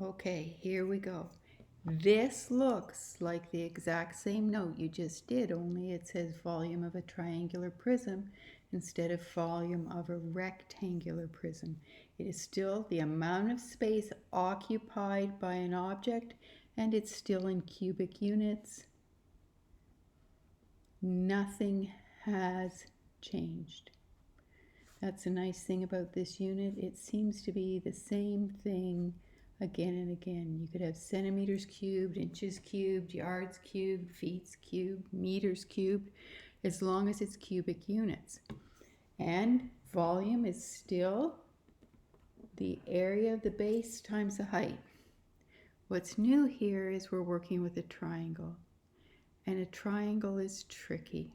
Okay, here we go. This looks like the exact same note you just did, only it says volume of a triangular prism instead of volume of a rectangular prism. It is still the amount of space occupied by an object, and it's still in cubic units. Nothing has changed. That's a nice thing about this unit. It seems to be the same thing again and again. You could have centimeters cubed, inches cubed, yards cubed, feet cubed, meters cubed, as long as it's cubic units. And volume is still the area of the base times the height. What's new here is we're working with a triangle, and a triangle is tricky.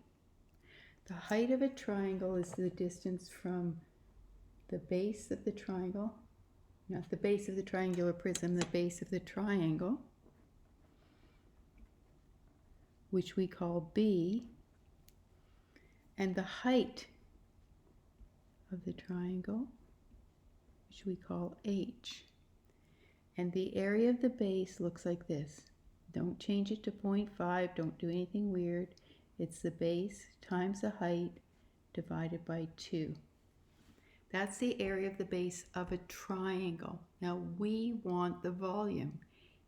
The height of a triangle is the distance from the base of the triangle, not the base of the triangular prism, the base of the triangle, which we call B, and the height of the triangle, which we call H. And the area of the base looks like this. Don't change it to 0.5, don't do anything weird. It's the base times the height divided by 2. That's the area of the base of a triangle. Now we want the volume.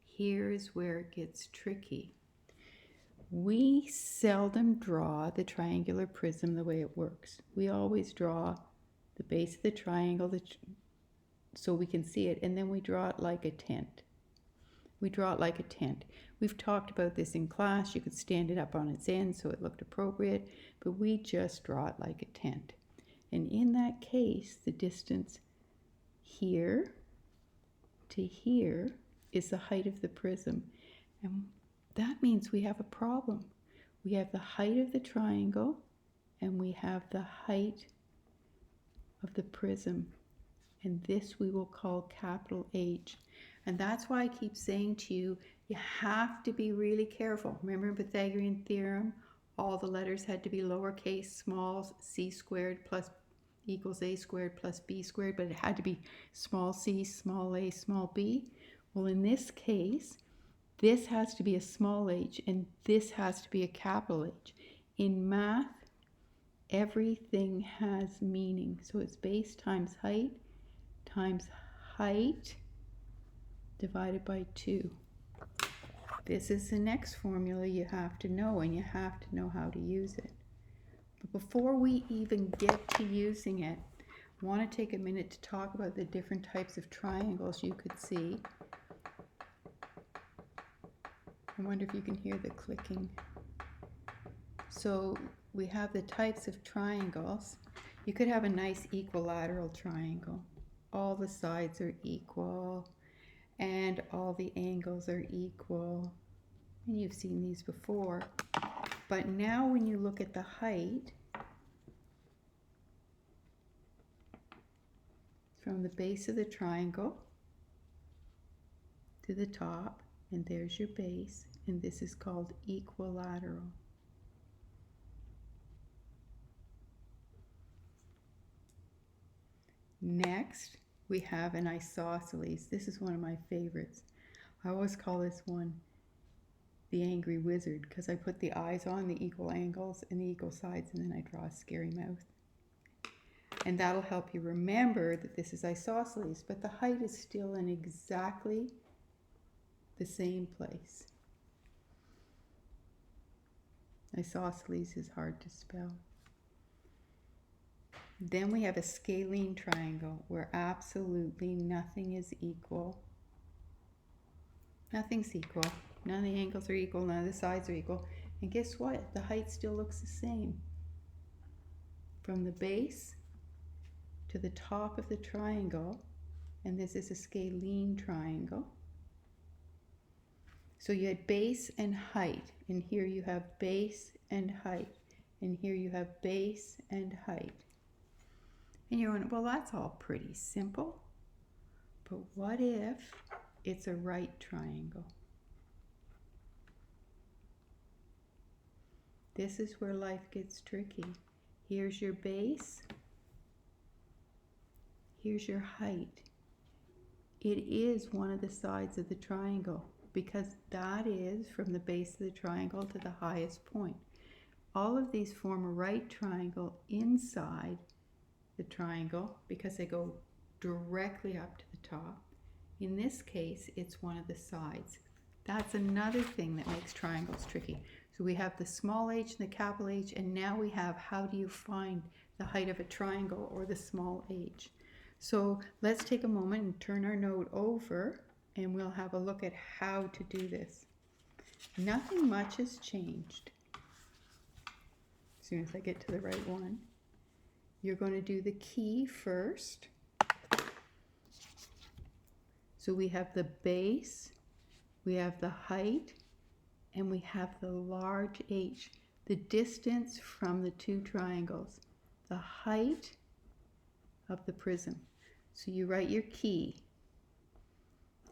Here's where it gets tricky. We seldom draw the triangular prism the way it works. We always draw the base of the triangle so we can see it, and then we draw it like a tent. We draw it like a tent. We've talked about this in class. You could stand it up on its end so it looked appropriate, but we just draw it like a tent. And in that case, the distance here to here is the height of the prism. And that means we have a problem. We have the height of the triangle and we have the height of the prism. And this we will call capital H. And that's why I keep saying to you, you have to be really careful. Remember Pythagorean theorem? All the letters had to be lowercase, small c squared plus equals a squared plus b squared, but it had to be small c, small a, small b. Well, in this case, this has to be a small h and this has to be a capital H. In math, everything has meaning. So it's base times height divided by 2. This is the next formula you have to know, and you have to know how to use it. But before we even get to using it, I want to take a minute to talk about the different types of triangles you could see. I wonder if you can hear the clicking. So we have the types of triangles. You could have a nice equilateral triangle. All the sides are equal and all the angles are equal. And you've seen these before. But now when you look at the height, from the base of the triangle to the top, and there's your base, and this is called equilateral. Next, we have an isosceles. This is one of my favorites. I always call this one the angry wizard because I put the eyes on the equal angles and the equal sides, and then I draw a scary mouth. And that'll help you remember that this is isosceles, but the height is still in exactly the same place. Isosceles is hard to spell. Then we have a scalene triangle where absolutely nothing is equal. Nothing's equal. None of the angles are equal, none of the sides are equal. And guess what? The height still looks the same. From the base to the top of the triangle, and this is a scalene triangle. So you had base and height, and here you have base and height, and here you have base and height. And you're going, well, that's all pretty simple. But what if it's a right triangle? This is where life gets tricky. Here's your base. Here's your height. it is one of the sides of the triangle, because that is from the base of the triangle to the highest point. All of these form a right triangle inside the triangle because they go directly up to the top. In this case, it's one of the sides. That's another thing that makes triangles tricky. So we have the small h and the capital H, and now we have how do you find the height of a triangle or the small h. So let's take a moment and turn our note over, and we'll have a look at how to do this. Nothing much has changed. As soon as I get to the right one, you're going to do the key first. So we have the base, we have the height, and we have the large h, the distance from the two triangles, the height of the prism. So you write your key.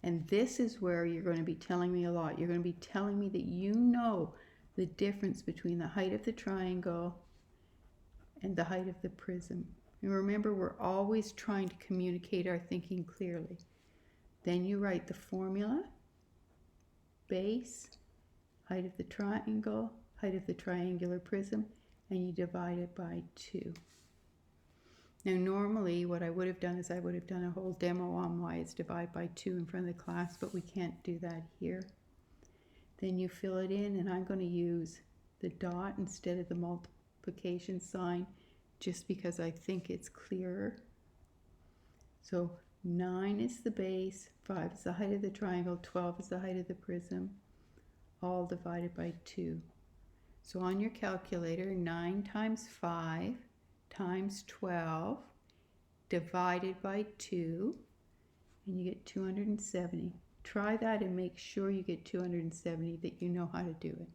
And this is where you're going to be telling me a lot. You're going to be telling me that you know the difference between the height of the triangle and the height of the prism. And remember, we're always trying to communicate our thinking clearly. Then you write the formula, base, height of the triangle, height of the triangular prism, and you divide it by 2. Now normally what I would have done is I would have done a whole demo on why it's divided by 2 in front of the class, but we can't do that here. Then you fill it in, and I'm going to use the dot instead of the multiplication sign just because I think it's clearer. So 9 is the base, 5 is the height of the triangle, 12 is the height of the prism, all divided by 2. So on your calculator, 9 times 5 times 12 divided by 2, and you get 270. Try that and make sure you get 270, that you know how to do it.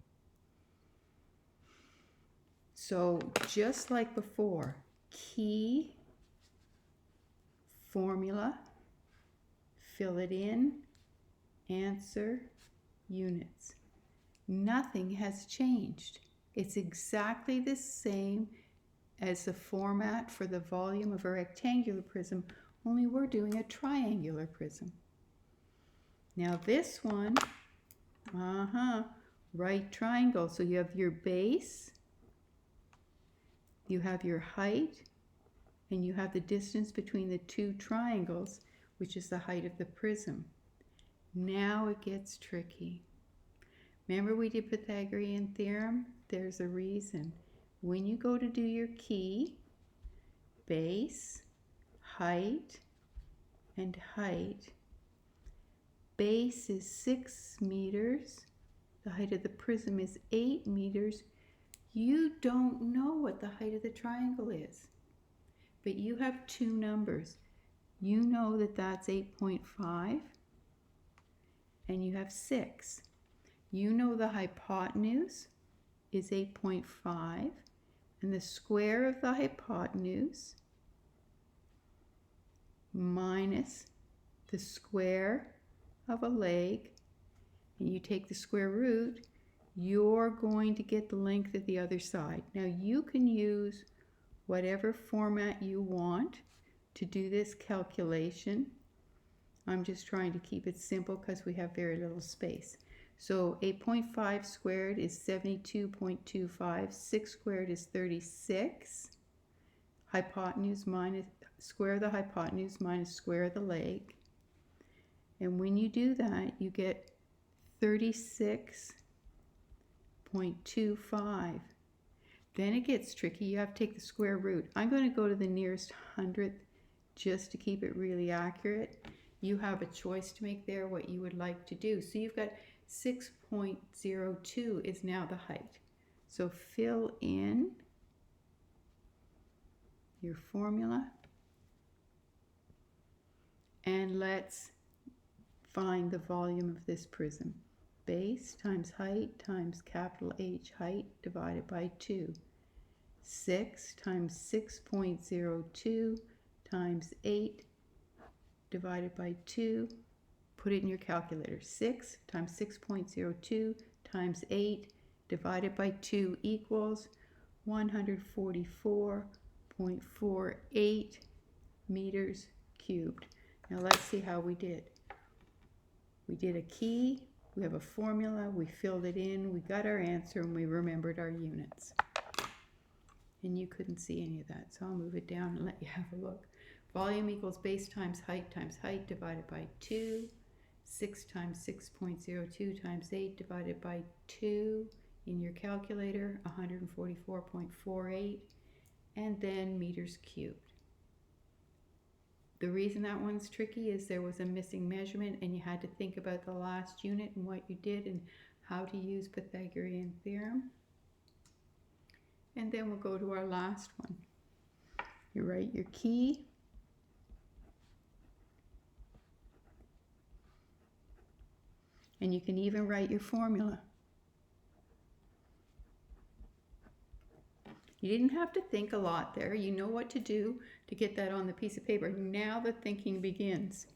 So just like before, key, formula, fill it in, answer, units. Nothing has changed. It's exactly the same as the format for the volume of a rectangular prism, only we're doing a triangular prism. Now this one, right triangle. So you have your base, you have your height, and you have the distance between the two triangles, which is the height of the prism. Now it gets tricky. Remember we did Pythagorean theorem? There's a reason. When you go to do your key, base, height, and height, base is 6 meters, the height of the prism is 8 meters. You don't know what the height of the triangle is, but you have two numbers. You know that that's 8.5, and you have 6. You know the hypotenuse is 8.5, and the square of the hypotenuse minus the square of a leg, and you take the square root, you're going to get the length of the other side. Now you can use whatever format you want to do this calculation. I'm just trying to keep it simple because we have very little space. So 8.5 squared is 72.25. 6 squared is 36. Hypotenuse minus square of the hypotenuse minus square of the leg. And when you do that, you get 36.25. Then it gets tricky. You have to take the square root. I'm going to go to the nearest hundredth just to keep it really accurate. You have a choice to make there what you would like to do. So you've got 6.02 is now the height. So fill in your formula, and let's find the volume of this prism. Base times height times capital H height divided by 2. 6 times 6.02 times 8 divided by 2. Put it in your calculator. 6 times 6.02 times 8 divided by 2 equals 144.48 meters cubed. Now let's see how we did. We did a key, we have a formula, we filled it in, we got our answer, and we remembered our units. And you couldn't see any of that, so I'll move it down and let you have a look. Volume equals base times height divided by 2. 6 times 6.02 times 8 divided by 2 in your calculator, 144.48, and then meters cubed. The reason that one's tricky is there was a missing measurement and you had to think about the last unit and what you did and how to use Pythagorean theorem. And then we'll go to our last one. You write your key. And you can even write your formula. You didn't have to think a lot there. You know what to do to get that on the piece of paper. Now the thinking begins.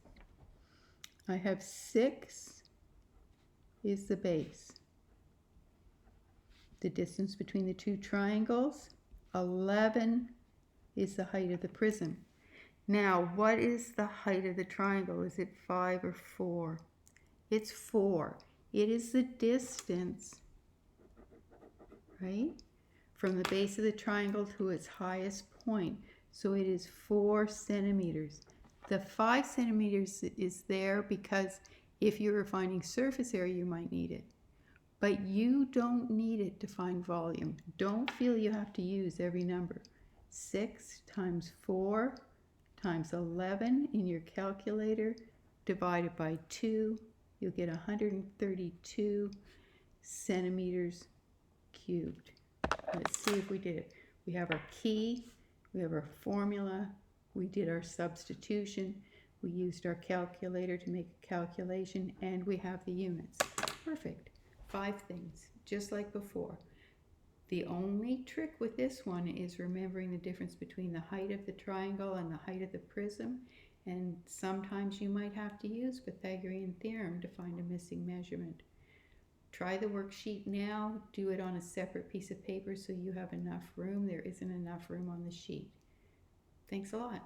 I have 6 is the base. The distance between the two triangles, 11 is the height of the prism. Now, what is the height of the triangle? Is it 5 or 4? It's 4. It is the distance, right, from the base of the triangle to its highest point. So it is 4 centimeters. The 5 centimeters is there because if you were finding surface area, you might need it. But you don't need it to find volume. Don't feel you have to use every number. 6 times 4 times 11 in your calculator divided by 2, you'll get 132 centimeters cubed. Let's see if we did it. We have our key, we have our formula, we did our substitution, we used our calculator to make a calculation, and we have the units. Perfect. 5 things, just like before. The only trick with this one is remembering the difference between the height of the triangle and the height of the prism, and sometimes you might have to use Pythagorean theorem to find a missing measurement. Try the worksheet now, do it on a separate piece of paper so you have enough room. There isn't enough room on the sheet. Thanks a lot.